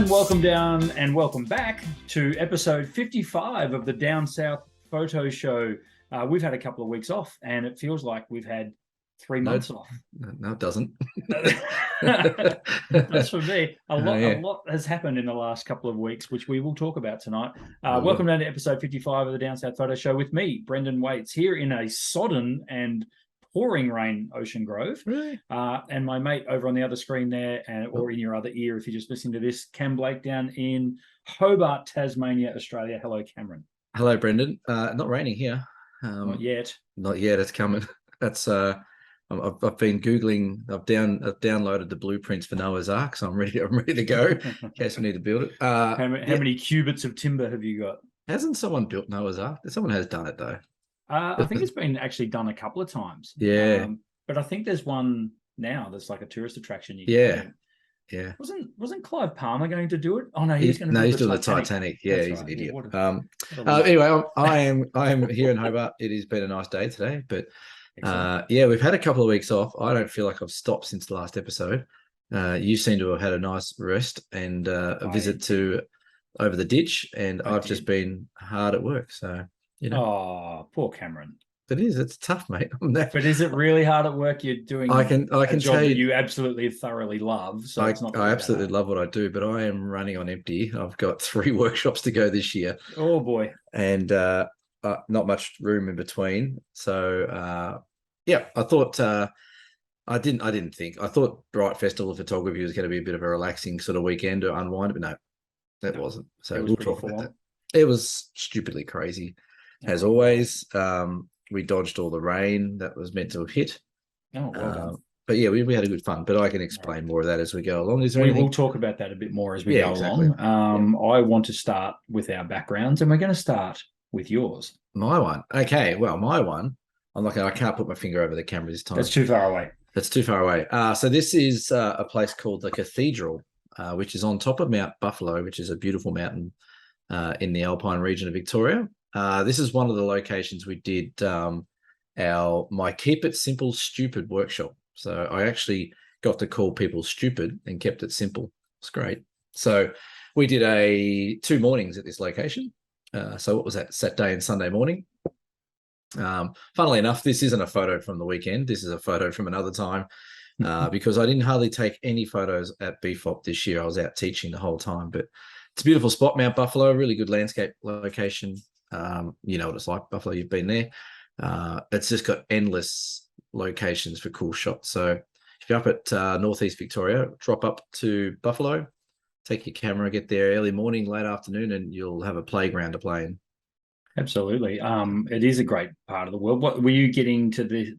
gentlemen, welcome down and welcome back to episode 55 of the Down South Photo Show. We've had a couple of weeks off and it feels like we've had 3 months off. No, it doesn't. That's for me. A lot has happened in the last couple of weeks, which we will talk about tonight. Welcome down to episode 55 of the Down South Photo Show with me, Brendan Waits, here in a sodden and pouring rain Ocean Grove. Really? And my mate over on the other screen there, or in your other ear if you're just listening to this, Cam Blake down in Hobart, Tasmania, Australia. Hello, Cameron. Hello, Brendan. Not raining here. Not yet. Not yet. It's coming. That's I've been Googling. I've downloaded the blueprints for Noah's Ark, so I'm ready to go in case we need to build it. How many cubits of timber have you got? Hasn't someone built Noah's Ark? Someone has done it though. I think it's been actually done a couple of times. Yeah. But I think there's one now that's like a tourist attraction. Yeah. Wasn't Clive Palmer going to do it? Oh no, he's going to. No, he's doing the Titanic. Yeah, that's he's right. An idiot. Yeah, anyway, I am here in Hobart. It has been a nice day today, but we've had a couple of weeks off. I don't feel like I've stopped since the last episode. You seem to have had a nice rest and a visit to over the ditch, and I've just been hard at work. So oh, poor Cameron. It is. It's tough, mate. But is it really hard at work? You're doing. I can job tell you absolutely thoroughly love. So it's not. I absolutely love what I do, but I am running on empty. I've got 3 workshops to go this year. Oh boy! And not much room in between. So I thought I thought Bright Festival of Photography was going to be a bit of a relaxing sort of weekend to unwind, but no, that wasn't. So we'll talk about that. It was stupidly crazy, as always. We dodged all the rain that was meant to have hit. Oh, well done. But yeah, we had a good fun. But I can explain more of that as we go along. Is there anything? We'll talk about that a bit more as we go along. I want to start with our backgrounds, and we're going to start with yours. My one. Okay. Well, my one. I can't put my finger over the camera this time. That's too far away. That's too far away. So this is a place called the Cathedral, which is on top of Mount Buffalo, which is a beautiful mountain in the Alpine region of Victoria. This is one of the locations we did my Keep It Simple Stupid workshop. So I actually got to call people stupid and kept it simple. It's great. So we did 2 mornings at this location. So what was that? Saturday and Sunday morning. Funnily enough, this isn't a photo from the weekend. This is a photo from another time because I didn't hardly take any photos at Bfop this year. I was out teaching the whole time, but it's a beautiful spot, Mount Buffalo, really good landscape location. You know what it's like, Buffalo, you've been there. It's just got endless locations for cool shots. So if you're up at Northeast Victoria, drop up to Buffalo, take your camera, get there early morning, late afternoon, and you'll have a playground to play in. Absolutely. It is a great part of the world. What were you getting to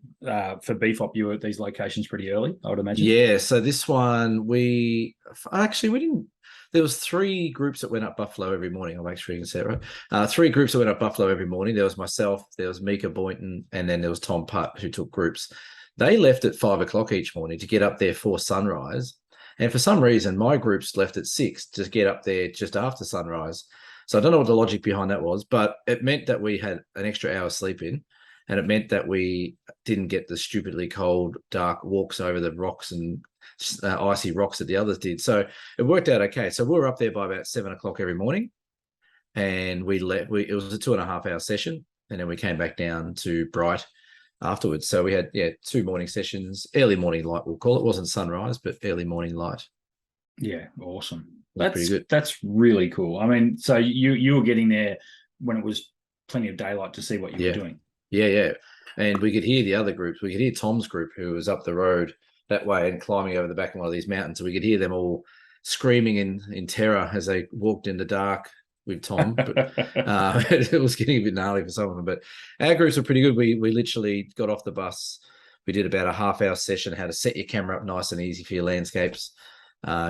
for Bfop? You were at these locations pretty early, I would imagine. Yeah. So this one, we didn't. There was 3 groups that went up Buffalo every morning. I'll make sure you can see it right. 3 groups that went up Buffalo every morning. There was myself, there was Mika Boynton, and then there was Tom Putt who took groups. They left at 5 o'clock each morning to get up there for sunrise. And for some reason, my groups left at 6 to get up there just after sunrise. So I don't know what the logic behind that was, but it meant that we had an extra hour sleep in, and it meant that we didn't get the stupidly cold, dark walks over the rocks and icy rocks that the others did. So it worked out okay. So we were up there by about 7 o'clock every morning, and it was a 2.5 hour session, and then we came back down to Bright afterwards. So we had 2 morning sessions, early morning light we'll call it. It wasn't sunrise, but early morning light. Yeah, awesome. That's pretty good. That's really cool. I mean, so you were getting there when it was plenty of daylight to see what you were doing. Yeah. And we could hear the other groups. We could hear Tom's group, who was up the road that way and climbing over the back of one of these mountains. So we could hear them all screaming in terror as they walked in the dark with Tom. But it was getting a bit gnarly for some of them. But our groups were pretty good. We literally got off the bus. We did about a half-hour session, how to set your camera up nice and easy for your landscapes,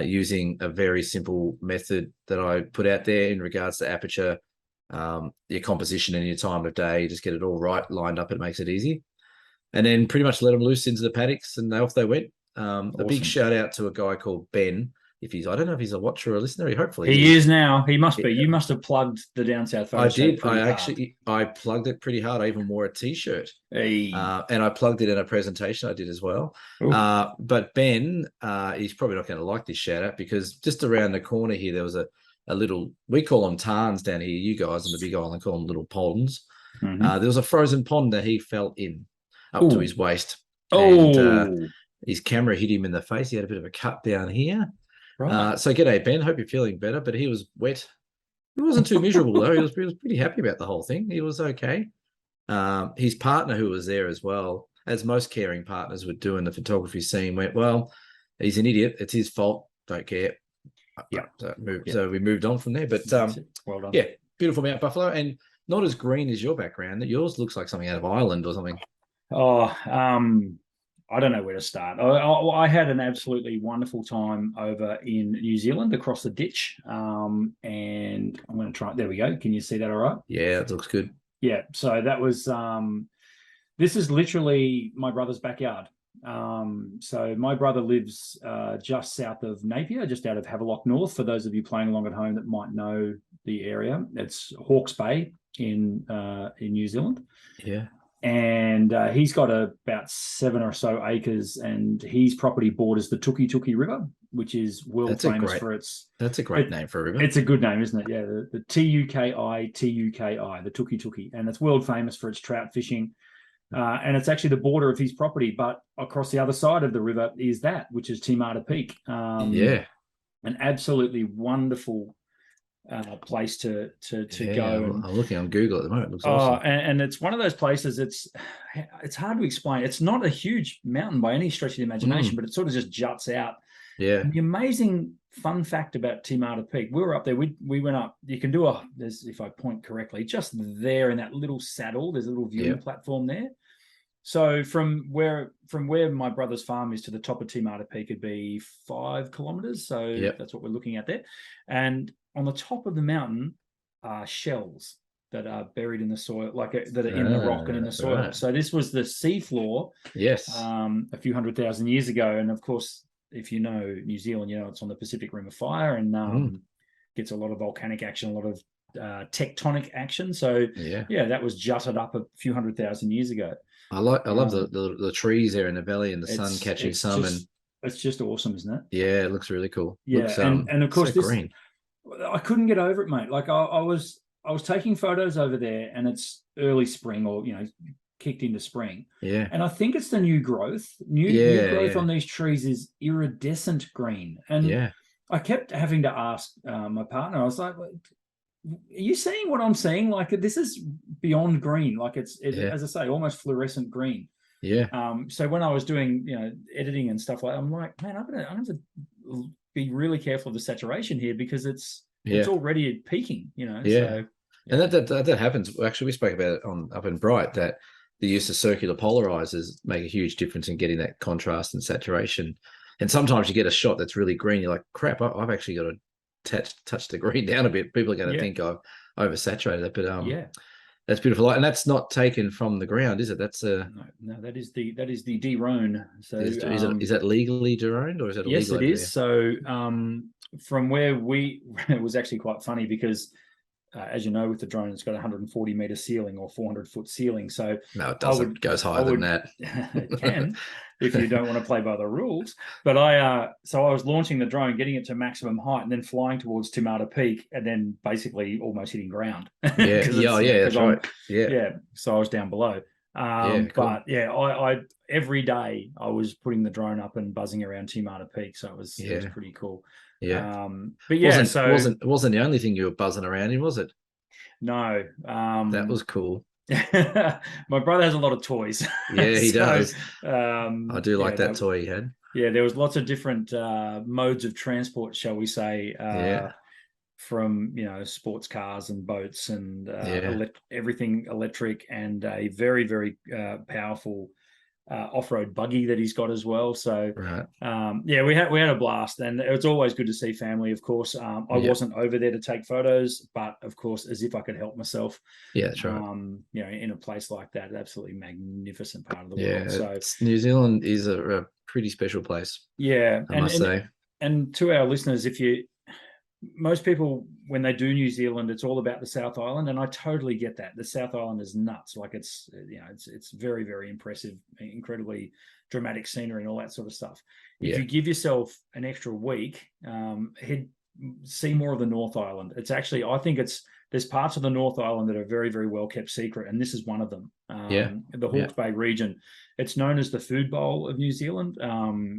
using a very simple method that I put out there in regards to aperture, your composition and your time of day. You just get it all right, lined up. It makes it easy. And then pretty much let them loose into the paddocks, and off they went. Awesome. A big shout out to a guy called Ben, I don't know if he's a watcher or a listener. Hopefully he is now. He must be. Yeah. You must have plugged the Down South Photo I Show did. pretty I plugged it pretty hard. I even wore a T-shirt, Hey. and I plugged it in a presentation I did as well. But Ben, he's probably not going to like this shout out because just around the corner here there was a little. We call them tarns down here. You guys on the Big Island call them little ponds. There was a frozen pond that he fell in up to his waist. And, his camera hit him in the face. He had a bit of a cut down here. Right. So g'day, Ben. Hope you're feeling better. But he was wet. He wasn't too miserable though. He was pretty happy about the whole thing. He was okay. His partner, who was there as well, as most caring partners would do in the photography scene, went, well, he's an idiot. It's his fault. Don't care. Yeah. So we moved on from there. But well done. Yeah, beautiful Mount Buffalo, and not as green as your background. Yours looks like something out of Ireland or something. Oh, I don't know where to start. I had an absolutely wonderful time over in New Zealand across the ditch. And I'm going to try. There we go. Can you see that all right? Yeah, it looks good. Yeah. So that was, this is literally my brother's backyard. So my brother lives just south of Napier, just out of Havelock North. For those of you playing along at home that might know the area, it's Hawke's Bay in New Zealand. Yeah. And he's got about 7 or so acres, and his property borders the Tuki River, which is world famous for its. That's a great name for a river. It's a good name, isn't it? Yeah, the Tuki, the Tuki, and it's world famous for its trout fishing. And it's actually the border of his property, but across the other side of the river is that, which is Timata Peak. An absolutely wonderful place to go. I'm looking on Google at the moment. It looks awesome. And it's one of those places. It's hard to explain. It's not a huge mountain by any stretch of the imagination, but it sort of just juts out. Yeah. And the amazing fun fact about Timata Peak, we were up there. We went up. You can do if I point correctly, just there in that little saddle. There's a little viewing platform there. So from where my brother's farm is to the top of Timata Peak, it'd be 5 kilometers. So that's what we're looking at there. And on the top of the mountain are shells that are buried in the soil, that are in the rock and in the soil. Right. So this was the seafloor. Yes. A few 100,000 years ago. And of course, if you know New Zealand, you know it's on the Pacific Rim of Fire and gets a lot of volcanic action, a lot of tectonic action. So that was jutted up a few 100,000 years ago. I love the trees there in the valley and the sun catching some, and it's just awesome, isn't it? Yeah, it looks really cool. Yeah, looks, and of course so green. I couldn't get over it, mate. Like I was taking photos over there, and it's early spring, or kicked into spring. Yeah, and I think it's the new growth. New growth on these trees is iridescent green, and I kept having to ask my partner. I was like, are you seeing what I'm seeing? Like, this is beyond green. Like it's as I say, almost fluorescent green. Yeah. So when I was doing, editing and stuff like that, I'm like, man, I'm gonna have to be really careful of the saturation here because it's already peaking, Yeah. So, and that happens. Actually, we spoke about it up in Bright, that the use of circular polarizers make a huge difference in getting that contrast and saturation. And sometimes you get a shot that's really green. You're like, crap, I've actually got to touch the green down a bit. People are going to think I've oversaturated it, but that's beautiful. And that's not taken from the ground, is it? That's no, that is the de-roan. So is that legally de-roaned, or is it illegal? Yes, it is. So from where it was actually quite funny because as you know, with the drone, it's got a 140-meter ceiling or 400-foot ceiling. So no, it doesn't. It goes higher than that. It can, if you don't want to play by the rules. But I was launching the drone, getting it to maximum height, and then flying towards Timata Peak, and then basically almost hitting ground. Yeah, that's right. Yeah. So I was down below. Cool. But I every day I was putting the drone up and buzzing around Timata Peak, so it was pretty cool. Yeah. But yeah, it wasn't the only thing you were buzzing around in, was it? No. That was cool. My brother has a lot of toys. Yeah, he does. I do like that toy he had. Yeah, there was lots of different modes of transport, shall we say, from sports cars and boats and everything electric, and a very, very powerful off-road buggy that he's got as well. So we had a blast, and it's always good to see family, of course. I wasn't over there to take photos, but of course, as if I could help myself. Yeah, that's right. In a place like that, absolutely magnificent part of the world. So New Zealand is a pretty special place. Yeah, I must say. and to our listeners, most people, when they do New Zealand, it's all about the South Island, and I totally get that. The South Island is nuts. Like it's very, very impressive, incredibly dramatic scenery and all that sort of stuff. If you give yourself an extra week, see more of the North Island. It's actually, I think there's parts of the North Island that are very, very well kept secret, and this is one of them. The Hawke's Bay region. It's known as the food bowl of New Zealand.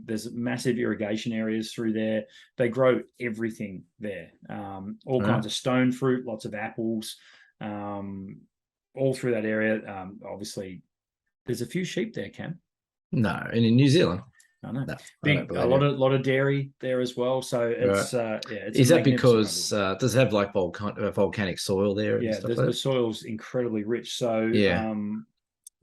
There's massive irrigation areas through there. They grow everything there. All kinds of stone fruit, lots of apples, all through that area. Obviously, there's a few sheep there, Cam. No, and in New Zealand. I know. A lot of dairy there as well. So it's it's is that because does it have like volcanic soil there? Yeah, the soil's incredibly rich. So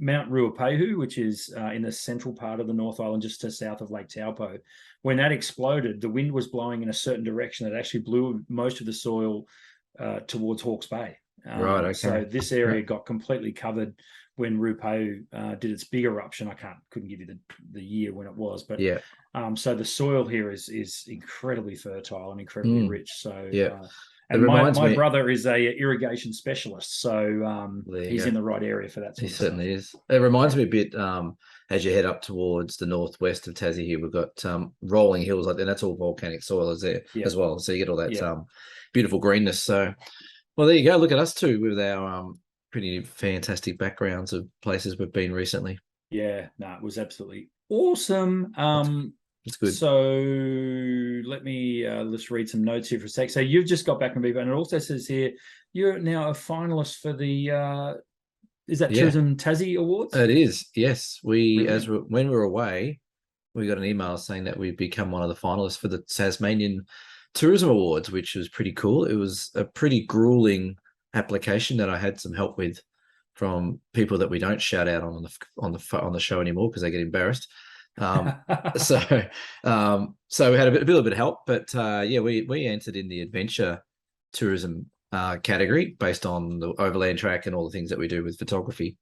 Mount Ruapehu, which is in the central part of the North Island, just to south of Lake Taupo, when that exploded, the wind was blowing in a certain direction that actually blew most of the soil towards Hawke's Bay. Right. Okay. So this area got completely covered when Ruapehu did its big eruption. I couldn't give you the year when it was, but so the soil here is incredibly fertile and incredibly rich. So and my brother is a irrigation specialist, so he's in the right area for that. He certainly is. It reminds me a bit as you head up towards the northwest of Tassie. Here we've got rolling hills like that. That's all volcanic soil is there as well. So you get all that beautiful greenness. So, well, there you go. Look at us too with our pretty fantastic backgrounds of places we've been recently. Yeah, no, it was absolutely awesome. It's good. So let me let's read some notes here for a sec. So you've just got back from Bfop, and it also says here you're now a finalist for the is that Tourism Tassie Awards? It is, yes. When we were away, we got an email saying that we've become one of the finalists for the Tasmanian Tourism Awards, which was pretty cool. It was a pretty grueling application that I had some help with from people that we don't shout out on the show anymore because they get embarrassed. So we had a little bit of help, but we entered in the adventure tourism category based on the overland track and all the things that we do with photography,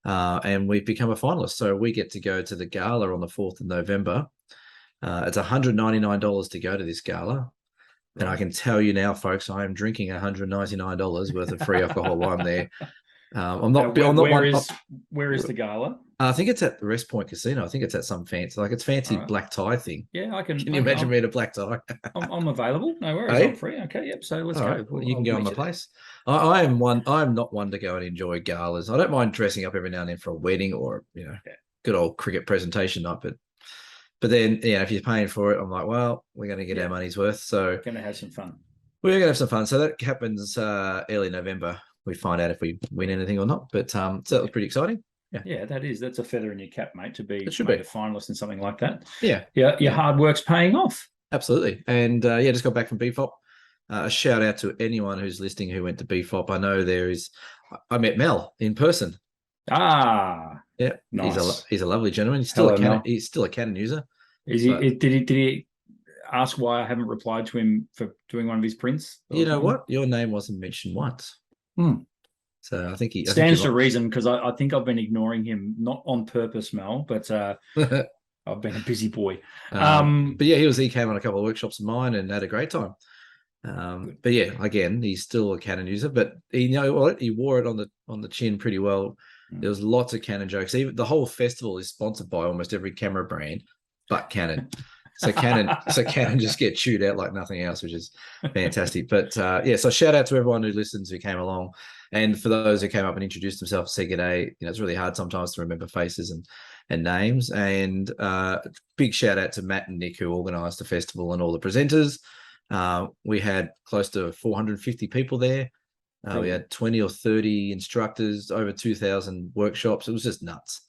and we've become a finalist. So we get to go to the gala on the 4th of November. It's $199 to go to this gala. And I can tell you now, folks, I am drinking $199 worth of free alcohol while I'm there. Where is the gala? I think it's at the Rest Point Casino. I think it's at some fancy black tie thing. Yeah, I can. Can you imagine me in a black tie? I'm available. No worries. I'm free. Okay, yep. So let's go. Right, well, you can go on my place. I am not one to go and enjoy galas. I don't mind dressing up every now and then for a wedding or good old cricket presentation night, but then if you're paying for it, I'm like, well, we're going to get our money's worth. So we're going to have some fun. We're going to have some fun. So that happens early November. We find out if we win anything or not. But so that was pretty exciting. Yeah, that's a feather in your cap, mate, to be a finalist in something like that. Yeah. Your hard work's paying off. Absolutely. And just got back from Bfop. A shout out to anyone who's listening who went to Bfop. I know I met Mel in person. Ah, yeah, nice. He's a lovely gentleman. He's still a Canon user. Is he? Did he ask why I haven't replied to him for doing one of his prints? You know what? Your name wasn't mentioned once. So I think he stands to reason, because I think I've been ignoring him, not on purpose, Mel, but I've been a busy boy. But yeah, he came on a couple of workshops of mine and had a great time. But yeah, again, he's still a Canon user, but he wore it on the chin pretty well. There was lots of Canon jokes. Even the whole festival is sponsored by almost every camera brand but Canon. So Canon just get chewed out like nothing else, which is fantastic. But so shout out to everyone who listens, who came along, and for those who came up and introduced themselves, said good day. It's really hard sometimes to remember faces and names. And big shout out to Matt and Nick, who organised the festival, and all the presenters. We had close to 450 people there. We had 20 or 30 instructors, over 2,000 workshops. It was just nuts.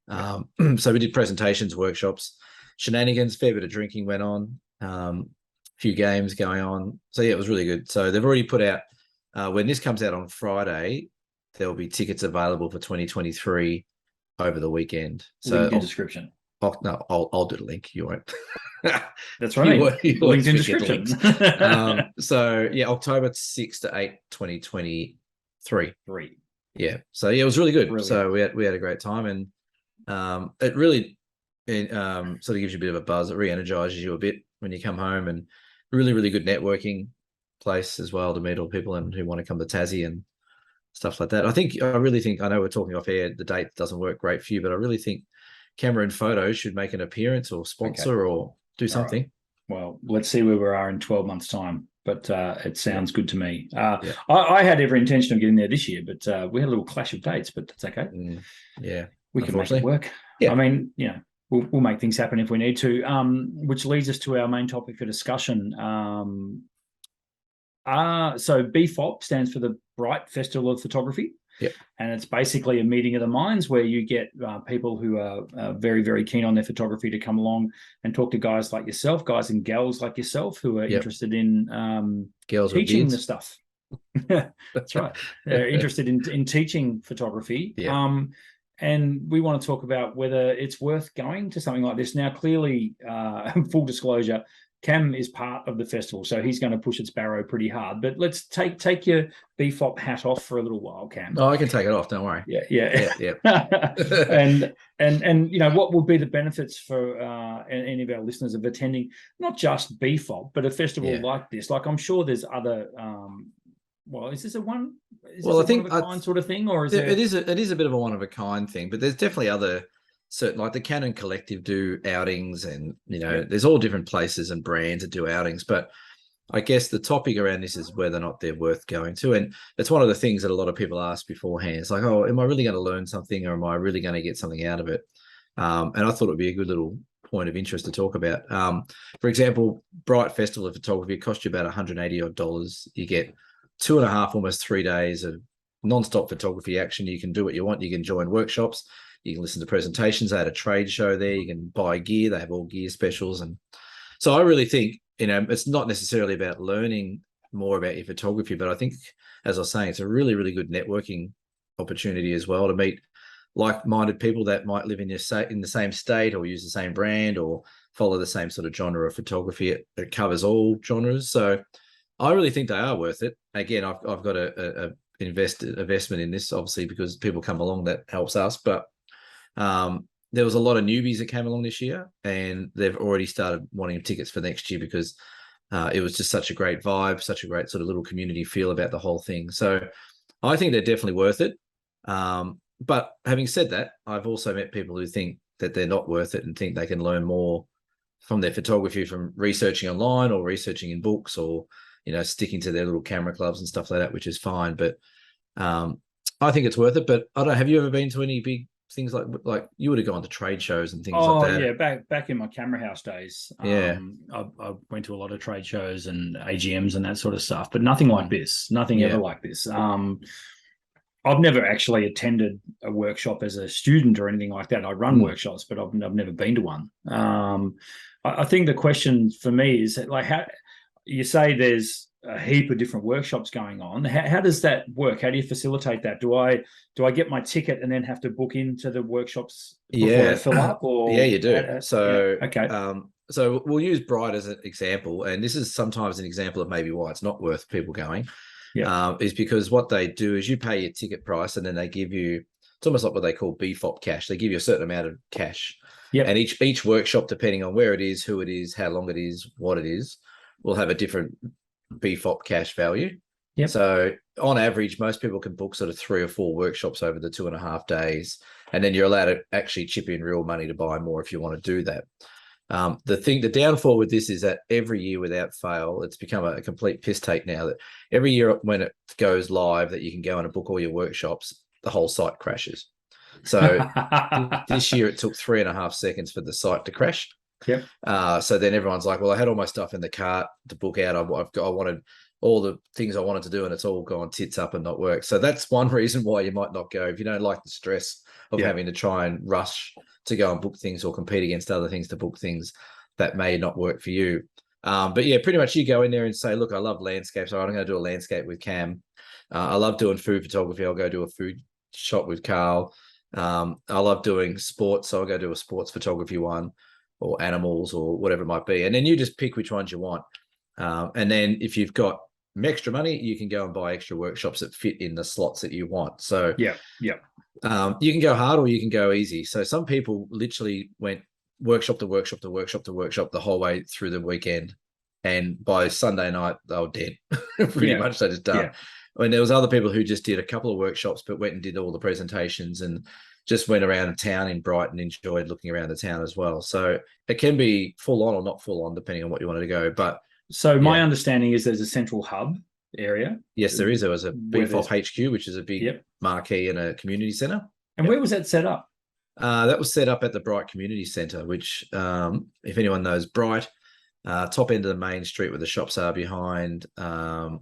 So we did presentations, workshops, shenanigans, fair bit of drinking went on, a few games going on. So yeah, it was really good. So they've already put out, when this comes out on Friday, there'll be tickets available for 2023 over the weekend. So link in description. Oh, no, I'll do the link. You won't. That's right. Linked in description. So yeah, October 6 to 8, 2023. Yeah. So yeah, it was really good. Brilliant. So we had a great time, and it really sort of gives you a bit of a buzz. It re-energizes you a bit when you come home, and really, really good networking place as well to meet all people and who want to come to Tassie and stuff like that. I really think, I know we're talking off air, the date doesn't work great for you, but I really think Camera and Photos should make an appearance or sponsor or do something. Right. Well, let's see where we are in 12 months' time. But it sounds good to me. I had every intention of getting there this year, but we had a little clash of dates, but that's okay. We can make it work. I mean, we'll make things happen if we need to, which leads us to our main topic for discussion. So Bfop stands for the Bright Festival of Photography. And it's basically a meeting of the minds where you get people who are very, very keen on their photography to come along and talk to guys like yourself, guys and gals like yourself who are interested in teaching the stuff. That's right. They're interested in teaching photography. And we want to talk about whether it's worth going to something like this. Now, clearly, full disclosure, Cam is part of the festival, so he's going to push its barrow pretty hard. But let's take your Bfop hat off for a little while, Cam. Oh, I can take it off. Don't worry. Yeah. and what would be the benefits for any of our listeners of attending not just Bfop, but a festival like this? Like, I'm sure there's other. Is this a one? I think one of a kind sort of thing, or is it is a bit of a one of a kind thing, but there's definitely other. Certain, like the Canon Collective do outings, and there's all different places and brands that do outings. But I guess the topic around this is whether or not they're worth going to, and it's one of the things that a lot of people ask beforehand. It's like, oh, am I really going to learn something, or am I really going to get something out of it? And I thought it would be a good little point of interest to talk about. For example, Bright Festival of Photography costs you about $180 odd. You get 2.5, almost 3 days of non-stop photography action. You can do what you want. You can join workshops. You can listen to presentations. They had a trade show there. You can buy gear. They have all gear specials. And so I really think, it's not necessarily about learning more about your photography, but I think, as I was saying, it's a really, really good networking opportunity as well to meet like-minded people that might live in the same state or use the same brand or follow the same sort of genre of photography. It covers all genres. So I really think they are worth it. Again, I've got a investment in this, obviously, because people come along, that helps us. But there was a lot of newbies that came along this year, and they've already started wanting tickets for next year because it was just such a great vibe, such a great sort of little community feel about the whole thing. So I think they're definitely worth it. But having said that, I've also met people who think that they're not worth it and think they can learn more from their photography from researching online or researching in books or, sticking to their little camera clubs and stuff like that, which is fine. But I think it's worth it. But I don't know, have you ever been to any big things like you would have gone to trade shows and things like that? Oh yeah, back in my camera house days. I went to a lot of trade shows and AGMs and that sort of stuff, but nothing like this. Nothing ever like this. I've never actually attended a workshop as a student or anything like that. I run workshops, but I've never been to one. I think the question for me is that, like, how you say there's a heap of different workshops going on. How does that work? How do you facilitate that? Do I get my ticket and then have to book into the workshops before they fill up? Or you do. So we'll use Bright as an example, and this is sometimes an example of maybe why it's not worth people going. Is because what they do is you pay your ticket price, and then they give you, it's almost like what they call Bfop cash. They give you a certain amount of cash. And each workshop, depending on where it is, who it is, how long it is, what it is, will have a different Bfop cash value. So on average, most people can book sort of 3 or 4 workshops over the 2.5 days, and then you're allowed to actually chip in real money to buy more if you want to do that. The downfall with this is that every year without fail, it's become a complete piss take now, that every year when it goes live that you can go and book all your workshops, the whole site crashes. So this year it took 3.5 seconds for the site to crash. So then everyone's like, well, I had all my stuff in the cart to book out. I wanted all the things I wanted to do, and it's all gone tits up and not work. So that's one reason why you might not go, if you don't like the stress of having to try and rush to go and book things or compete against other things to book things that may not work for you. But yeah, pretty much you go in there and say, look, I love landscapes. So I'm going to do a landscape with Cam. I love doing food photography. I'll go do a food shot with Carl. I love doing sports. So I'll go do a sports photography one, or animals, or whatever it might be. And then you just pick which ones you want. And then if you've got extra money, you can go and buy extra workshops that fit in the slots that you want. So you can go hard or you can go easy. So some people literally went workshop to workshop to workshop to workshop the whole way through the weekend. And by Sunday night, they were dead. Pretty much they just done. Yeah. I mean, there was other people who just did a couple of workshops, but went and did all the presentations and just went around town in Brighton, enjoyed looking around the town as well. So it can be full on or not full on, depending on what you wanted to go. But so my understanding is there's a central hub area. Yes, there is. There was a Bfop HQ, which is a big marquee and a community centre. And where was that set up? That was set up at the Bright Community Centre, which, if anyone knows Bright, top end of the main street where the shops are behind,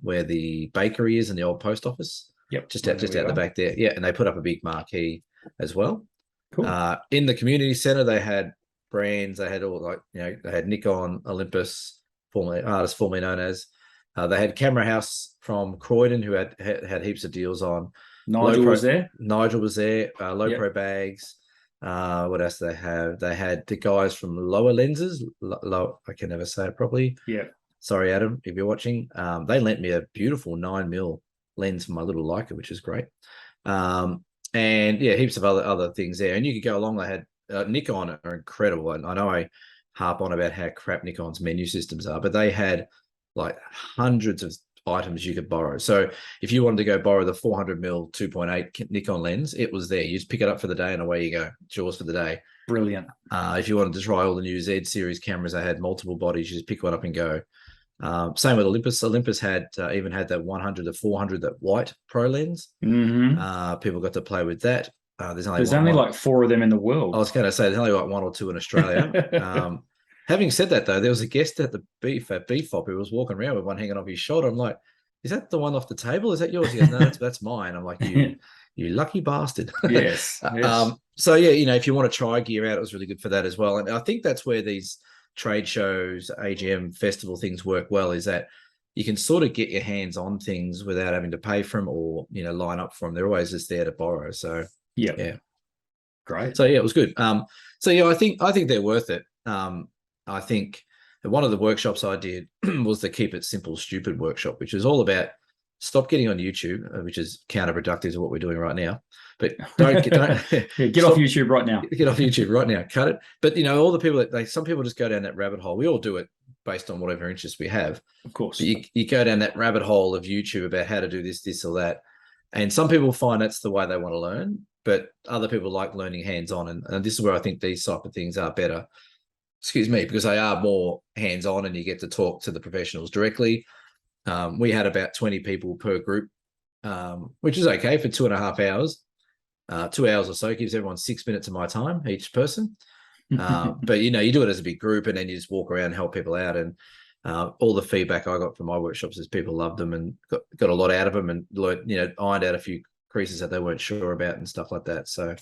where the bakery is and the old post office. Yep. Just out the back there. Yeah, and they put up a big marquee as well. Cool. In the community centre, they had brands. They had all they had Nikon, Olympus, formerly known as. They had Camera House from Croydon, who had heaps of deals on. Nigel was there. Nigel was there. Low Pro Bags. What else do they have? They had the guys from Lower Lenses. I can never say it properly. Yeah. Sorry, Adam, if you're watching. They lent me a beautiful 9mm lens for my little Leica, which is great. And yeah, heaps of other things there. And you could go along. They had Nikon are incredible. And I know I harp on about how crap Nikon's menu systems are, but they had like hundreds of items you could borrow. So if you wanted to go borrow the 400mm 2.8 Nikon lens, it was there. You just pick it up for the day and away you go. It's yours for the day. Brilliant. If you wanted to try all the new Z series cameras, they had multiple bodies. You just pick one up and go. Same with Olympus. Olympus had even had that 100 to 400, that white pro lens. Mm-hmm. People got to play with that. There's only like 4 of them in the world. I was going to say there's only like 1 or 2 in Australia. Having said that, though, there was a guest at the Bfop who was walking around with one hanging off his shoulder. I'm like, is that the one off the table? Is that yours? He goes, no, that's mine. I'm like, you lucky bastard. Yes. So, yeah, if you want to try gear out, it was really good for that as well. And I think that's where these trade shows, AGM, festival things work well, is that you can sort of get your hands on things without having to pay for them or, line up for them. They're always just there to borrow. So, yeah. Great. So, yeah, it was good. So, yeah, I think they're worth it. I think one of the workshops I did was the Keep It Simple Stupid workshop, which is all about stop getting on YouTube, which is counterproductive to what we're doing right now. But don't get off YouTube right now. Get off YouTube right now. Cut it. But all the people some people just go down that rabbit hole. We all do it based on whatever interests we have. Of course. But you go down that rabbit hole of YouTube about how to do this or that. And some people find that's the way they want to learn, but other people like learning hands-on. And this is where I think these type of things are better. Excuse me, because they are more hands-on and you get to talk to the professionals directly. We had about 20 people per group, which is okay for 2.5 hours. 2 hours or so gives everyone 6 minutes of my time, each person. But, you do it as a big group and then you just walk around and help people out. And all the feedback I got from my workshops is people loved them and got a lot out of them and learned, ironed out a few creases that they weren't sure about and stuff like that. So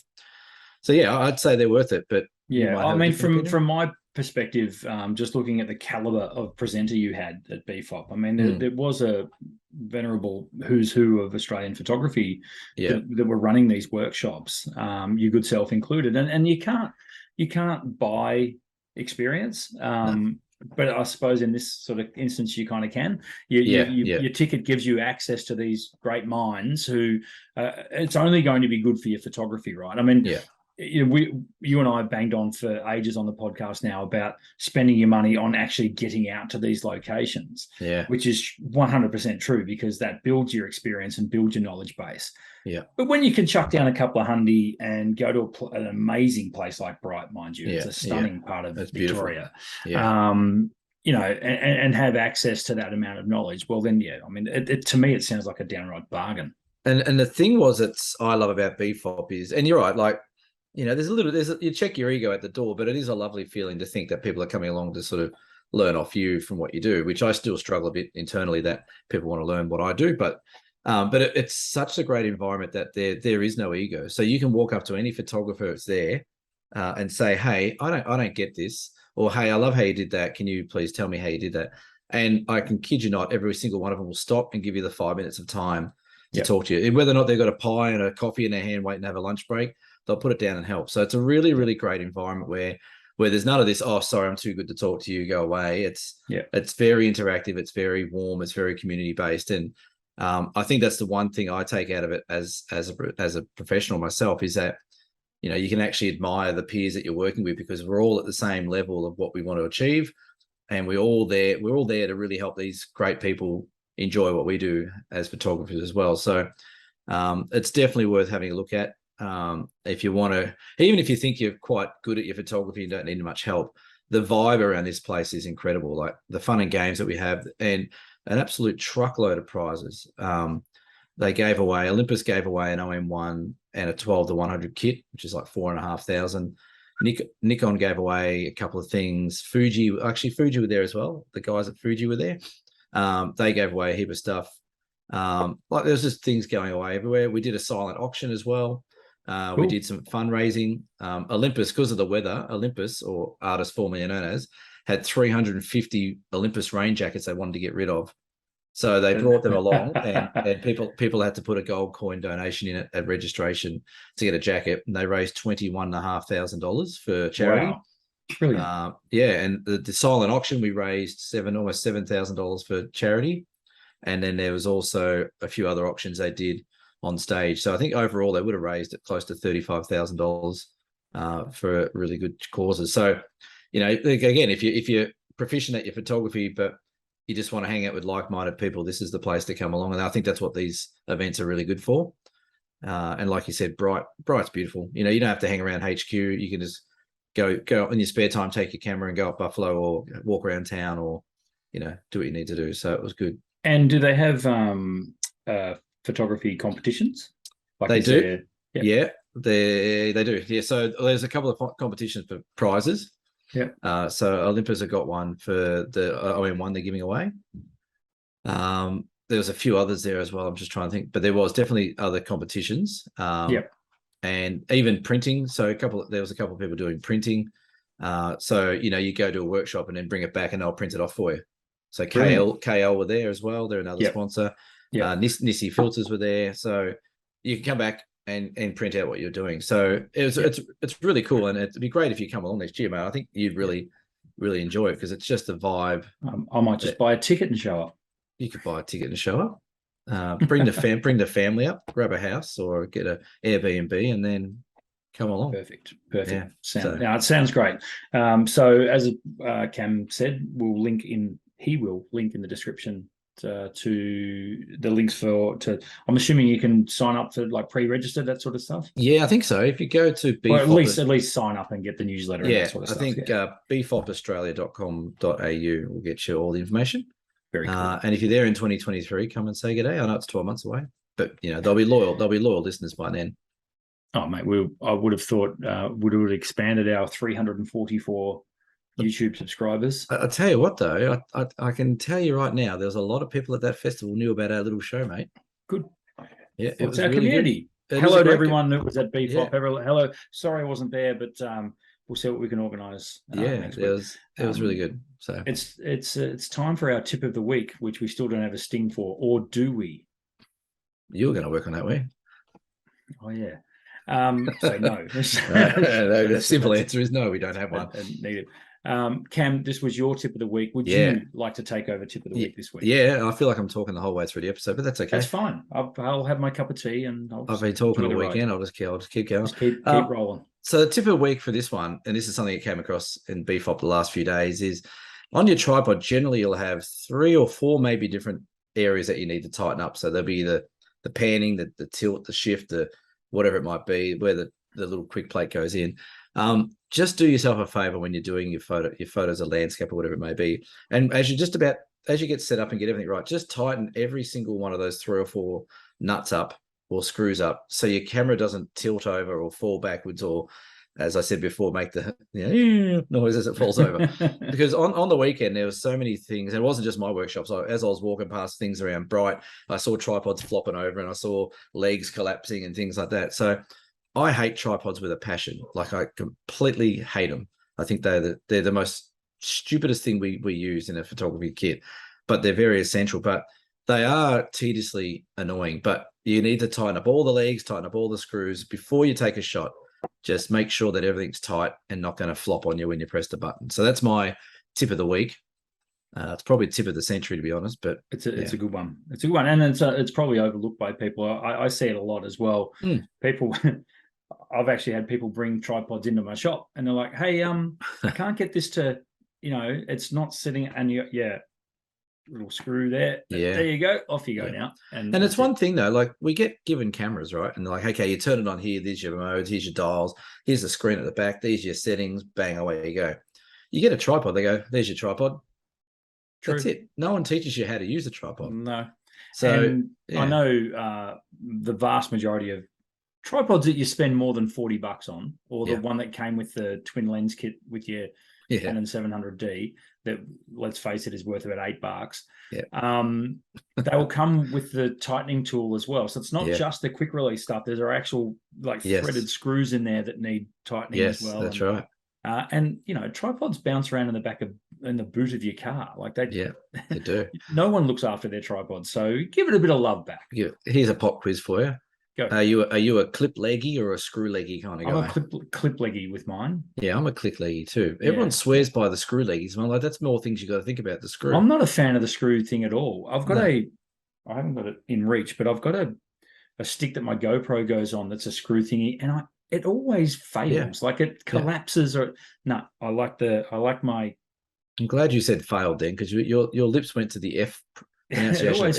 yeah, I'd say they're worth it. But yeah, I mean, from my perspective, just looking at the caliber of presenter you had at Bfop, I mean, there was a venerable who's who of Australian photography that were running these workshops, your good self included, and you can't buy experience. No. But I suppose in this sort of instance, you kind of can. Your ticket gives you access to these great minds who it's only going to be good for your photography, right? I mean, you and I have banged on for ages on the podcast now about spending your money on actually getting out to these locations, which is 100% true because that builds your experience and builds your knowledge base. Yeah. But when you can chuck down a couple of hundy and go to an amazing place like Bright, mind you, it's a stunning part of Victoria. Yeah. And have access to that amount of knowledge. Well, then, I mean, to me, it sounds like a downright bargain. And the thing I love about Bfop is, and you're right, like, you check your ego at the door, but it is a lovely feeling to think that people are coming along to sort of learn off you from what you do, which I still struggle a bit internally that people want to learn what I do. But it's such a great environment that there is no ego. So you can walk up to any photographer that's there and say, hey, I don't get this. Or, hey, I love how you did that. Can you please tell me how you did that? And I can kid you not, every single one of them will stop and give you the 5 minutes of time to talk to you. Whether or not they've got a pie and a coffee in their hand waiting to have a lunch break, they'll put it down and help. So it's a really, really great environment where there's none of this, oh, sorry, I'm too good to talk to you, go away. It's very interactive. It's very warm. It's very community-based. And I think that's the one thing I take out of it as a professional myself is that you can actually admire the peers that you're working with, because we're all at the same level of what we want to achieve, and we're all there to really help these great people enjoy what we do as photographers as well. So it's definitely worth having a look at. If you want to, even if you think you're quite good at your photography and don't need much help, the vibe around this place is incredible. Like the fun and games that we have, and an absolute truckload of prizes. They gave away, Olympus gave away an OM1 and a 12-100 kit, which is like 4,500. Nikon gave away a couple of things. Fuji were there as well. The guys at Fuji were there. They gave away a heap of stuff. Like there's just things going away everywhere. We did a silent auction as well. Cool. We did some fundraising. Olympus, because of the weather, Olympus, or artists formerly known as, had 350 Olympus rain jackets they wanted to get rid of. So they brought them along, and people had to put a gold coin donation in it at registration to get a jacket, and they raised $21,500 for charity. Wow. Brilliant. Yeah, and the silent auction, we raised almost $7,000 for charity, and then there was also a few other auctions they did on stage. So I think overall they would have raised it close to $35,000 for really good causes. So, again, if you're proficient at your photography, but you just want to hang out with like-minded people, this is the place to come along. And I think that's what these events are really good for. And like you said, Bright's beautiful. You don't have to hang around HQ. You can just go in your spare time, take your camera and go up Buffalo, or walk around town, or do what you need to do. So it was good. And do they have photography competitions? They do. Yeah, they do. Yeah, so there's a couple of competitions for prizes. Yeah. So Olympus have got one for the OM1 they're giving away. There was a few others there as well. I'm just trying to think, but there was definitely other competitions. And even printing. So there was a couple of people doing printing. So you go to a workshop and then bring it back, and they'll print it off for you. So KL were there as well. They're another sponsor. Nissi Filters were there. So you can come back and print out what you're doing. So it's really cool, and it'd be great if you come along next year, mate. I think you'd really enjoy it, because it's just a vibe. I might just buy a ticket and show up. You could buy a ticket and show up. Bring the family up, grab a house or get an Airbnb, and then come along. Perfect. Yeah, it sounds great. So as Cam said, he will link in the description to the links I'm assuming you can sign up for like pre-registered, that sort of stuff. Yeah, I think so. If you go to Bfop, or at least sign up and get the newsletter. Yeah, and that sort of stuff. I think bfopaustralia.com.au will get you all the information. Very cool. And if you're there in 2023, come and say good day. I know it's 12 months away, but they'll be loyal listeners by then. Oh mate, I would have thought would have expanded our 344 YouTube subscribers. I'll tell you what, though, I can tell you right now, there's a lot of people at that festival knew about our little show, mate. Good. Yeah, it's our really community. Hello to everyone that was at Bfop. Yeah. Hello. Sorry I wasn't there, but we'll see what we can organise. It was really good. So it's time for our tip of the week, which we still don't have a sting for, or do we? You're going to work on that, way. Oh yeah. So no. No, the simple answer is no. We don't have one. Needed. Cam, this was your tip of the week. Would you like to take over tip of the week this week? Yeah, I feel like I'm talking the whole way through the episode, but that's okay. That's fine. I'll have my cup of tea, and I've been talking all weekend. I'll just keep going. Just keep rolling. So the tip of the week for this one, and this is something that came across in Bfop the last few days, is on your tripod, generally you'll have 3 or 4 maybe different areas that you need to tighten up. So there'll be the panning, the tilt, the shift, the whatever it might be, where the little quick plate goes in. Just do yourself a favor when you're doing your photos of landscape or whatever it may be. And as you get set up and get everything right, just tighten every single one of those 3 or 4 nuts up or screws up, so your camera doesn't tilt over or fall backwards, or, as I said before, make the noise as it falls over. Because on the weekend, there was so many things. And it wasn't just my workshop. So as I was walking past things around Bright, I saw tripods flopping over, and I saw legs collapsing and things like that. So I hate tripods with a passion. Like, I completely hate them. I think they're the most stupidest thing we use in a photography kit, but they're very essential. But they are tediously annoying. But you need to tighten up all the legs, tighten up all the screws before you take a shot. Just make sure that everything's tight and not going to flop on you when you press the button. So that's my tip of the week. It's probably tip of the century, to be honest, but it's a good one. It's a good one, and it's probably overlooked by people. I see it a lot as well. People, I've actually had people bring tripods into my shop, and they're like, "Hey, I can't get this to, it's not sitting." And little screw there. Yeah. There you go. Off you go now. And it's one thing though, like we get given cameras, right? And they're like, okay, you turn it on here, there's your modes, here's your dials, here's the screen at the back, these are your settings, bang, away you go. You get a tripod, they go, there's your tripod. True. That's it. No one teaches you how to use a tripod. No. So and I know the vast majority of tripods that you spend more than $40 on, or the one that came with the twin lens kit with your Canon 700D, that, let's face it, is worth about $8. They will come with the tightening tool as well. So it's not just the quick release stuff. There's actual threaded screws in there that need tightening as well. That's right. And tripods bounce around in the boot of your car, like they do. No one looks after their tripods, so give it a bit of love back. Here's a pop quiz for you. Go. Are you a clip leggy or a screw leggy kind of guy? I'm a clip leggy with mine. Yeah, I'm a clip leggy too. Everyone swears by the screw leggies. I'm like, that's more things you got to think about the screw. I'm not a fan of the screw thing at all. I haven't got it in reach, but I've got a stick that my GoPro goes on that's a screw thingy, and it always fails. Like it collapses or no. I like my. I'm glad you said failed then, because your lips went to the F pronunciation.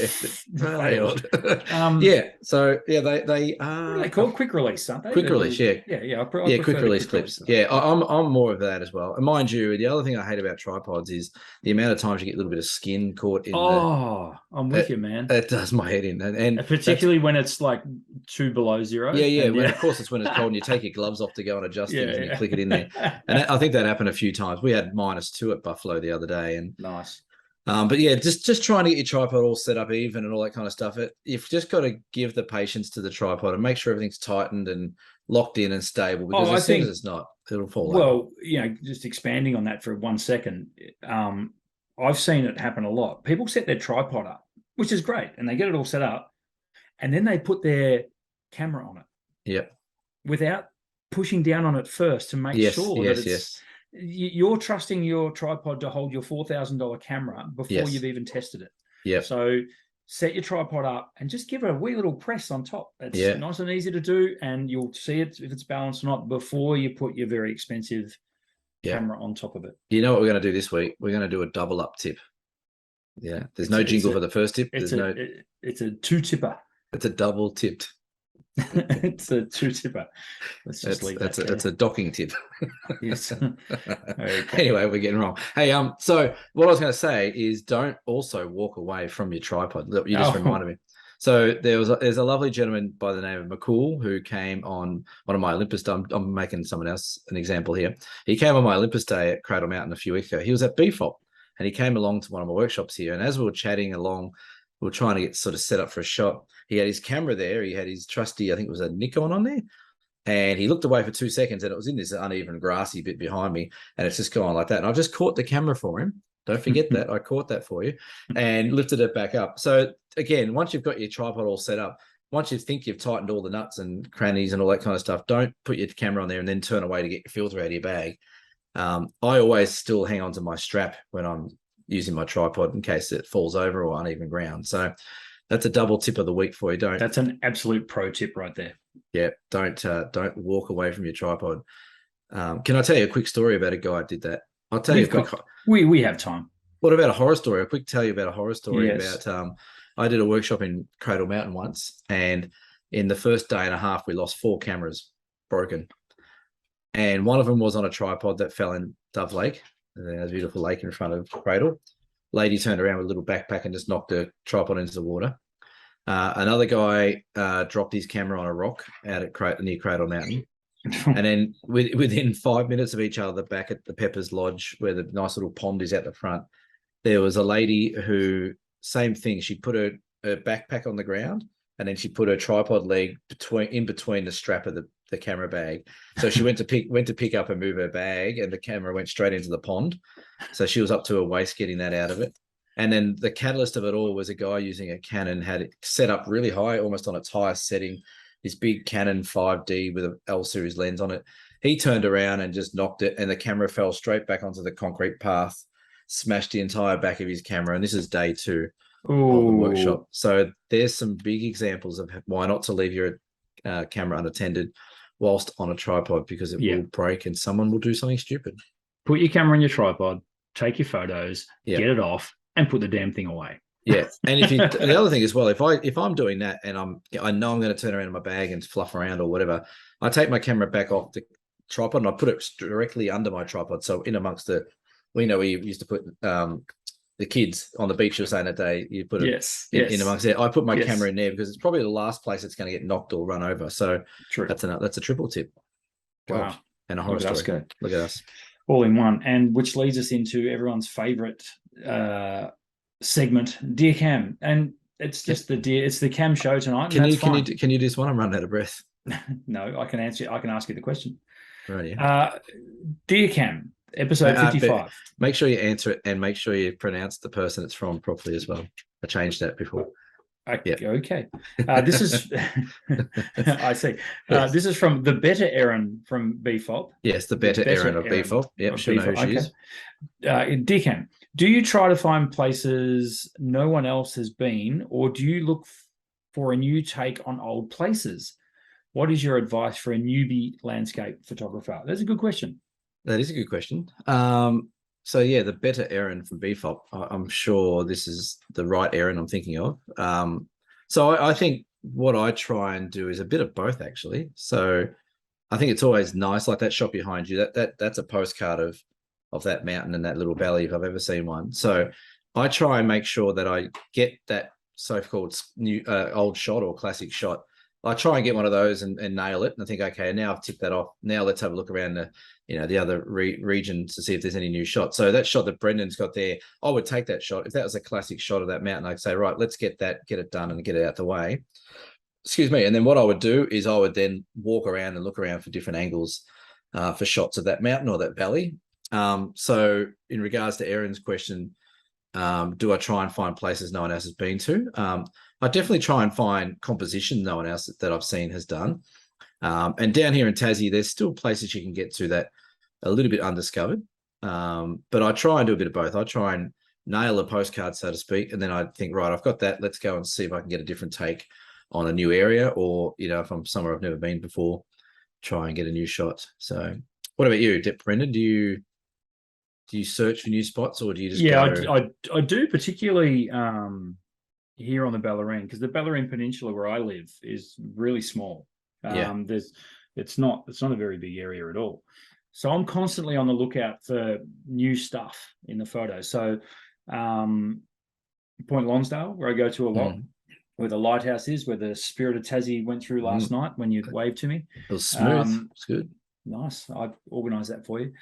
Failed. They are. What are they called? Quick release, aren't they? Quick release, yeah. I quick release clips. I'm more of that as well. And mind you, the other thing I hate about tripods is the amount of times you get a little bit of skin caught in. I'm with you, man. That does my head in, and particularly when it's like 2 below zero. Of course it's when it's cold and you take your gloves off to go and adjust things and you click it in there. And I think that happened a few times. We had -2 at Buffalo the other day, and nice. But just trying to get your tripod all set up even and all that kind of stuff. You've just got to give the patience to the tripod and make sure everything's tightened and locked in and stable, because as soon as it's not, it'll fall over. Well, just expanding on that for 1 second, I've seen it happen a lot. People set their tripod up, which is great, and they get it all set up, and then they put their camera on it. Yep. Without pushing down on it first to make sure that it's... You're trusting your tripod to hold your $4,000 camera before you've even tested it. Yeah. So set your tripod up and just give it a wee little press on top. It's nice and easy to do, and you'll see it if it's balanced or not before you put your very expensive camera on top of it. You know what we're going to do this week? We're going to do a double up tip. Yeah. There's no jingle for the first tip. It's a 2-tipper. It's a double tipped. It's a 2-tipper. Let's just leave that. That's a docking tip. Yes. Okay. Anyway, we're getting wrong. Hey, so what I was going to say is, don't also walk away from your tripod. You just reminded me. So there's a lovely gentleman by the name of McCool who came on one of my Olympus. I'm making someone else an example here. He came on my Olympus day at Cradle Mountain a few weeks ago. He was at Bfop, and he came along to one of my workshops here. And as we were chatting along, we were trying to get sort of set up for a shot. He had his camera there. He had his trusty, I think it was a Nikon on there. And he looked away for 2 seconds, and it was in this uneven grassy bit behind me. And it's just going like that. And I just caught the camera for him. Don't forget that. I caught that for you and lifted it back up. So again, once you've got your tripod all set up, once you think you've tightened all the nuts and crannies and all that kind of stuff, don't put your camera on there and then turn away to get your filter out of your bag. I always still hang on to my strap when I'm using my tripod in case it falls over or uneven ground. So that's a double tip of the week for you. That's an absolute pro tip right there. Yeah, don't walk away from your tripod. Can I tell you a quick story about a guy who did that? I'll tell you a quick. We have time. What about a horror story? I'll quick tell you about a horror story about. I did a workshop in Cradle Mountain once, and in the first day and a half, we lost 4 cameras broken, and one of them was on a tripod that fell in Dove Lake. And there's a beautiful lake in front of Cradle. Lady turned around with a little backpack and just knocked the tripod into the water. Another guy dropped his camera on a rock out at near Cradle Mountain. And then within 5 minutes of each other, back at the Peppers Lodge, where the nice little pond is at the front, there was a lady who, same thing. She put her backpack on the ground, and then she put her tripod leg in between the strap of the camera bag. So she went to pick up and move her bag, and the camera went straight into the pond. So she was up to her waist getting that out of it. And then the catalyst of it all was a guy using a Canon, had it set up really high, almost on its highest setting, this big Canon 5D with an L series lens on it. He turned around and just knocked it, and the camera fell straight back onto the concrete path, smashed the entire back of his camera. And this is day 2 of the workshop. So there's some big examples of why not to leave your camera unattended, whilst on a tripod because it will break and someone will do something stupid. Put your camera on your tripod, take your photos, get it off, and put the damn thing away. Yeah, and if you the other thing as well, if I'm doing that and I know I'm going to turn around in my bag and fluff around or whatever, I take my camera back off the tripod and I put it directly under my tripod, so in amongst the, we used to put the kids on the beach. You were saying that day, you put it in amongst there. I put my camera in there because it's probably the last place it's going to get knocked or run over. So that's a triple tip. Wow, and a horror story. Look at us, all in one, and which leads us into everyone's favorite segment, Dear Cam, and it's just it's the Cam show tonight. Can you do this one? I'm running out of breath. No, I can answer. I can ask you the question. Right. Yeah. Dear Cam, episode 55. Make sure you answer it and make sure you pronounce the person it's from properly as well. I changed that before. Okay. This is I see. This is from the better Erin from Bfop. Yes, the better Erin of Bfop. Yep, she'll know who she is. Dear Cam, do you try to find places no one else has been, or do you look for a new take on old places? What is your advice for a newbie landscape photographer? That's a good question. That is a good question. So yeah, the better Erin from Bfop. I'm sure this is the right Erin I'm thinking of. So I think what I try and do is a bit of both, actually. So I think it's always nice, like that shot behind you. That's a postcard of that mountain and that little valley, if I've ever seen one. So I try and make sure that I get that so-called new old shot or classic shot. I try and get one of those and nail it. And I think, okay, now I've ticked that off. Now let's have a look around the other region to see if there's any new shots. So that shot that Brendan's got there, I would take that shot. If that was a classic shot of that mountain, I'd say, right, let's get it done and get it out the way. Excuse me. And then what I would do is I would then walk around and look around for different angles for shots of that mountain or that valley. So in regards to Erin's question, do I try and find places no one else has been to? I definitely try and find composition no one else that I've seen has done. And down here in Tassie, there's still places you can get to that are a little bit undiscovered. But I try and do a bit of both. I try and nail a postcard, so to speak, and then I think, right, I've got that. Let's go and see if I can get a different take on a new area, or if I'm somewhere I've never been before, try and get a new shot. So what about you, Brendan? Do you search for new spots, or do you just go? I do, particularly here on the Bellarine, because the Bellarine Peninsula where I live is really small. It's not a very big area at all. So I'm constantly on the lookout for new stuff in the photo. So Point Lonsdale, where I go to a lot, where the lighthouse is, where the Spirit of Tassie went through last night when you waved to me. It was smooth. It's good. Nice. I've organised that for you.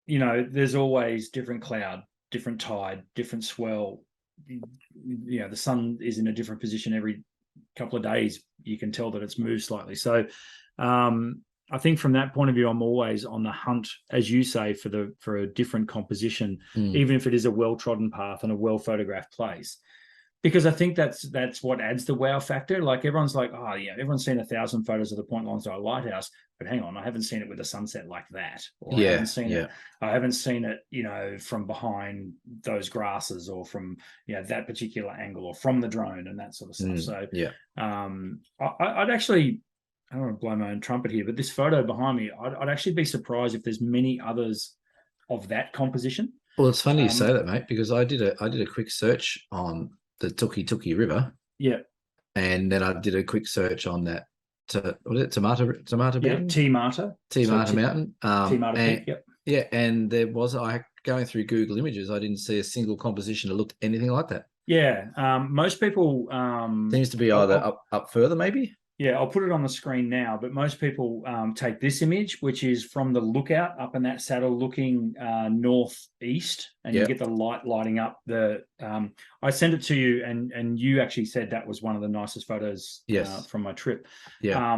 There's always different cloud, different tide, different swell. The sun is in a different position every couple of days. You can tell that it's moved slightly. So I think from that point of view, I'm always on the hunt, as you say, for a different composition, even if it is a well-trodden path and a well-photographed place. Because I think that's what adds the wow factor. Like everyone's like, oh yeah, everyone's seen 1,000 photos of the Point Lonsdale Lighthouse, but hang on, I haven't seen it with a sunset like that. Or I haven't seen it, from behind those grasses, or from that particular angle, or from the drone and that sort of stuff. So I'd actually, I don't want to blow my own trumpet here, but this photo behind me, I'd actually be surprised if there's many others of that composition. Well, it's funny you say that, mate, because I did a quick search on the Tuki River. Yeah. And then I did a quick search on that. What is it? Tomato Mountain? T-Mata Mountain. T-Mata Peak, yep. Yeah, and there was, going through Google Images, I didn't see a single composition that looked anything like that. Yeah. Most people... seems to be either up further, maybe? Yeah, I'll put it on the screen now, but most people take this image, which is from the lookout up in that saddle looking northeast, and you get the light lighting up. I sent it to you, and you actually said that was one of the nicest photos from my trip. Yeah.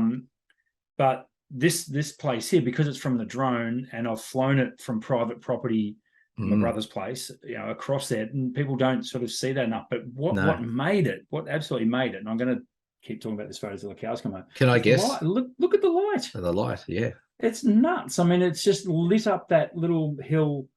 But this place here, because it's from the drone, and I've flown it from private property, my brother's place, across there, and people don't sort of see that enough. But what absolutely made it, and I'm going to keep talking about this photo till the cows come home. Can I guess? Look at the light. The light, yeah. It's nuts. I mean, it's just lit up that little hill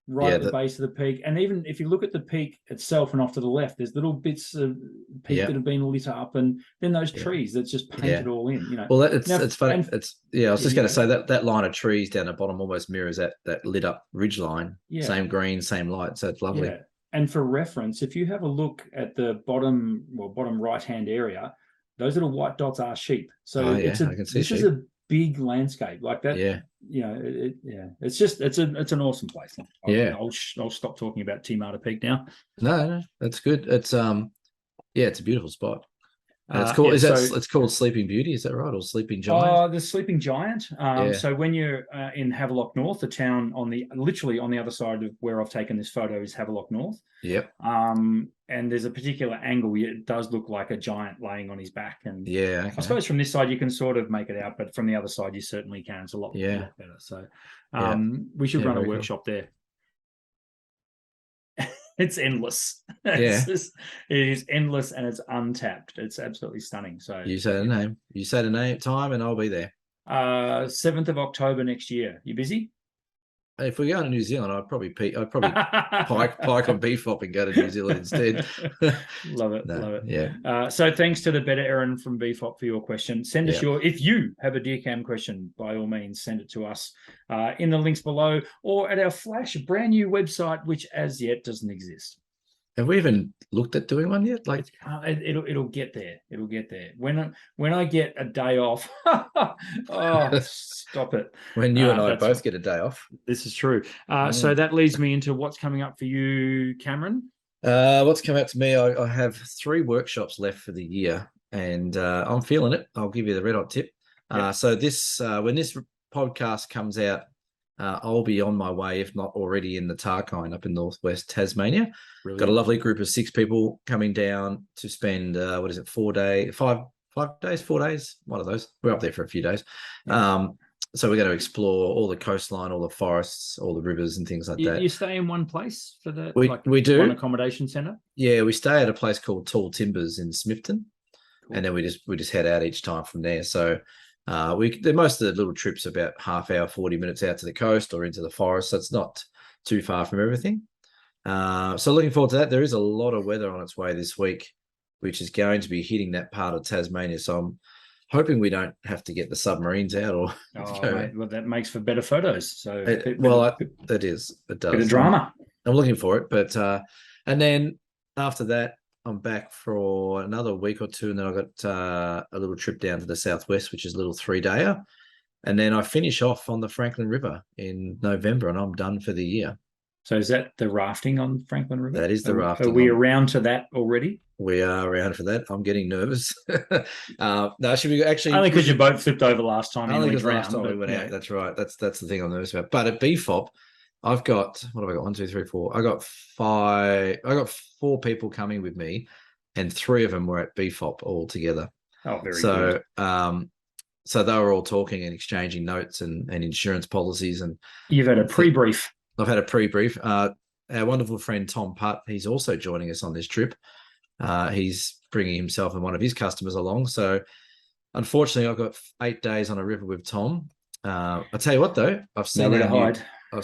right at the base of the peak. And even if you look at the peak itself and off to the left, there's little bits of peak that have been lit up, and then those trees that's just painted all in. Well, it's funny. I was just going to say that line of trees down the bottom almost mirrors that lit up ridge line. Same green, same light. So it's lovely. And for reference, if you have a look at the bottom right hand area, those little white dots are sheep. So this is a big landscape like that. It's an awesome place. I'll stop talking about Timata Peak now. No, that's good. It's it's a beautiful spot. It's called it's called Sleeping Beauty, is that right? Or Sleeping Giant? The Sleeping Giant. So when you're in Havelock North, the town literally on the other side of where I've taken this photo is Havelock North. Yep. And there's a particular angle. It does look like a giant laying on his back. And I suppose from this side you can sort of make it out, but from the other side you certainly can. It's a lot better. So we should run a workshop there. It's endless. It is endless, and it's untapped. It's absolutely stunning. So you say the name. You say the name, time, and I'll be there. 7th of October next year. You busy? If we're going to New Zealand, I'd probably pike on Bfop and go to New Zealand instead. Love it. Yeah. So thanks to the better Aaron from Bfop for your question. Send us if you have a Deer Cam question, by all means, send it to us in the links below or at our Flash brand new website, which as yet doesn't exist. Have we even looked at doing one yet? Like it'll get there. It'll get there. When I get a day off. Stop it. When you and I both get a day off. This is true. So that leads me into what's coming up for you, Cameron. What's coming up to me? I have 3 workshops left for the year, and I'm feeling it. I'll give you the red hot tip. So this when this podcast comes out, I'll be on my way, if not already, in the Tarkine up in northwest Tasmania. Brilliant. Got a lovely group of 6 people coming down to spend 5 days, 4 days, one of those. We're up there for a few days. So we're going to explore all the coastline, all the forests, all the rivers and things like that. You stay in one place for the we do one accommodation centre? Yeah, we stay at a place called Tall Timbers in Smithton. Cool. And then we just head out each time from there. So most of the little trips about half hour, 40 minutes out to the coast or into the forest. So it's not too far from everything. So looking forward to that. There is a lot of weather on its way this week, which is going to be hitting that part of Tasmania. So I'm hoping we don't have to get the submarines out or. Mate, well, that makes for better photos. So it does. It does. Bit of drama. I'm looking for it, but and then after that, I'm back for another week or two, and then I've got a little trip down to the southwest, which is a little 3-dayer, and then I finish off on the Franklin River in November, and I'm done for the year. So is that the rafting on Franklin River? That is the rafting. Are we around to that already? We are around for that. I'm getting nervous. No, should we actually? Only because your boat flipped over last time. Only because last time we went out. That's right. That's the thing I'm nervous about. But at Bfop, I've got, what have I got? 1, 2, 3, 4. I got 4 people coming with me, and 3 of them were at Bfop all together. Oh, very good. So they were all talking and exchanging notes and insurance policies. And you've had a pre-brief. I've had a pre-brief. Our wonderful friend Tom Putt, he's also joining us on this trip. He's bringing himself and one of his customers along. So unfortunately, I've got 8 days on a river with Tom. I'll tell you what, though, I've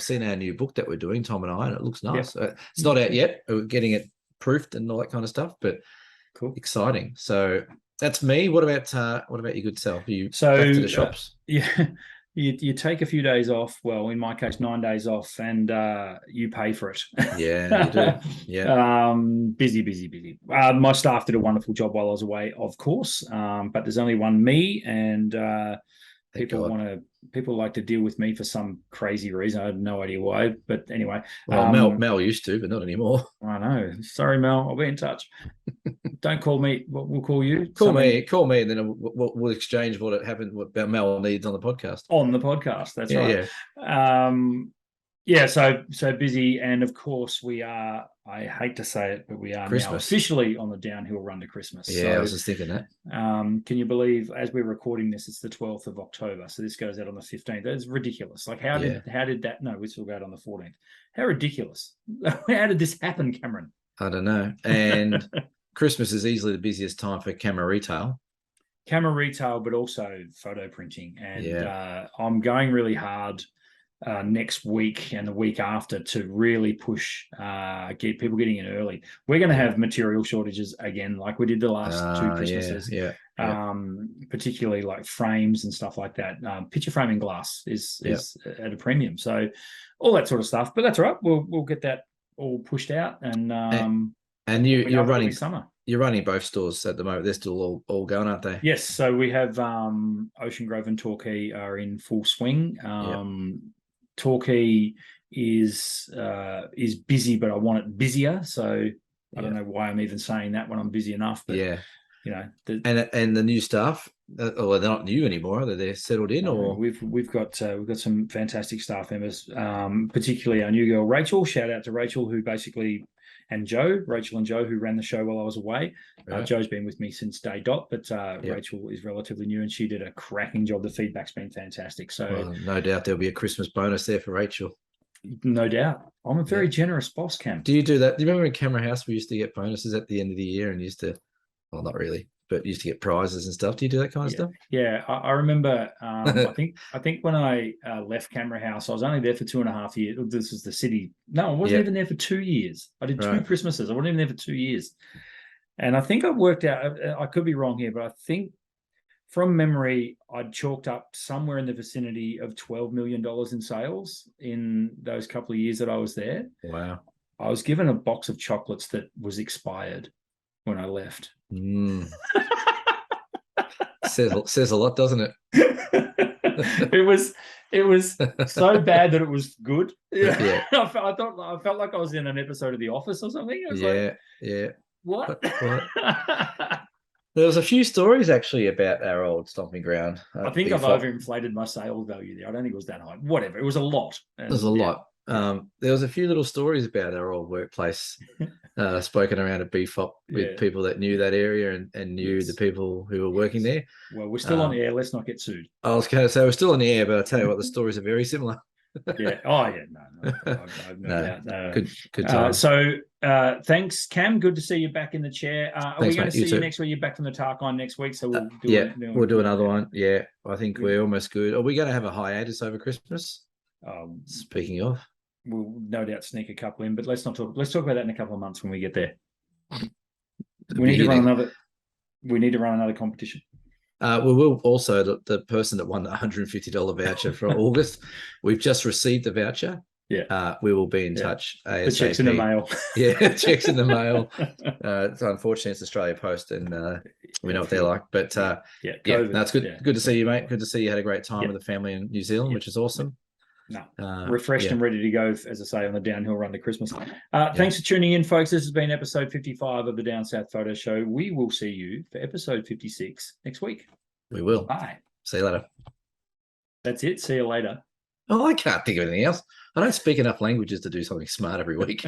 seen our new book that we're doing, Tom and I, and it looks nice. Yep. It's not out yet. We're getting it proofed and all that kind of stuff, but cool, exciting. So that's me. What about your good self? Are you back to the shops? You take a few days off. Well, in my case, 9 days off, and you pay for it. Yeah, you do. Yeah. Busy. My staff did a wonderful job while I was away, of course. But there's only one me, and people like to deal with me for some crazy reason. I have no idea why, but anyway. Well, Mel used to, but not anymore. I know. Sorry, Mel. I'll be in touch. Don't call me. We'll call you. Call me, and then we'll exchange what Mel needs on the podcast. On the podcast, that's right. Yeah. So busy, and of course we are. I hate to say it, but we are now officially on the downhill run to Christmas. Yeah, I was just thinking that. Can you believe, as we're recording this, it's the 12th of October, so this goes out on the 15th. That's ridiculous. Like, how did that? No, we still go out on the 14th. How ridiculous! How did this happen, Cameron? I don't know. And Christmas is easily the busiest time for camera retail. Camera retail, but also photo printing, and I'm going really hard next week and the week after to really push, get people getting in early. We're going to have material shortages again, like we did the last two Christmases. Particularly like frames and stuff like that. Picture framing glass is at a premium. So all that sort of stuff. But that's all right. We'll get that all pushed out, and you're running summer. You're running both stores at the moment. They're still all going, aren't they? Yes. So we have Ocean Grove and Torquay are in full swing. Torquay is busy, but I want it busier. So I don't know why I'm even saying that when I'm busy enough. But you know, and the new staff, well, they're not new anymore. They're settled in, or we've got some fantastic staff members, particularly our new girl Rachel. Shout out to Rachel, who basically, and Rachel and Joe, who ran the show while I was away. Right. Joe's been with me since day dot, but Rachel is relatively new, and she did a cracking job. The feedback's been fantastic. So no doubt there'll be a Christmas bonus there for Rachel. No doubt. I'm a very generous boss, Cam. Do you do that? Do you remember in Camera House we used to get bonuses at the end of the year and used to, well, not really, but used to get prizes and stuff? Do you do that kind of stuff? Yeah, I remember. I think when I left Camera House, I was only there for 2.5 years. This was the city. No, I wasn't even there for 2 years. I did two Christmases. I wasn't even there for 2 years. And I think I worked out, I could be wrong here, but I think from memory, I'd chalked up somewhere in the vicinity of $12 million in sales in those couple of years that I was there. Wow. I was given a box of chocolates that was expired when I left. Says a lot, doesn't it? It was so bad that it was good. Yeah. I felt like I was in an episode of The Office or something. I was what? There was a few stories actually about our old stomping ground. I think I've overinflated my sales value there. I don't think it was that high. Whatever. It was a lot. It was a lot. There was a few little stories about our old workplace spoken around at Bfop with people that knew that area and knew the people who were working there. Well, we're still on the air. Let's not get sued. I was going to say we're still on the air, but I tell you what, the stories are very similar. Yeah. Oh, yeah. No. I've no doubt. Good time. So, thanks, Cam. Good to see you back in the chair. Are we going to see you next week? You're back from the Tarkine next week, so we'll do another one. Yeah, I think we're almost good. Are we going to have a hiatus over Christmas? Speaking of, we'll no doubt sneak a couple in, but let's not talk. Let's talk about that in a couple of months when we get there. We need to run another competition. We will also, the person that won the $150 voucher for August, we've just received the voucher. Yeah. We will be in touch. ASAP. The check's in the mail. Yeah, check's in the mail. Unfortunately, it's Australia Post, and we know what they're like. But that's good. Yeah. Good to see you, mate. Good to see you had a great time with the family in New Zealand, which is awesome. Refreshed and ready to go, as I say, on the downhill run to Christmas. Thanks for tuning in, folks. This has been episode 55 of the Down South Photo Show. We will see you for episode 56 next week. We will. Bye. See you later. That's it. See you later. Oh, I can't think of anything else. I don't speak enough languages to do something smart every week.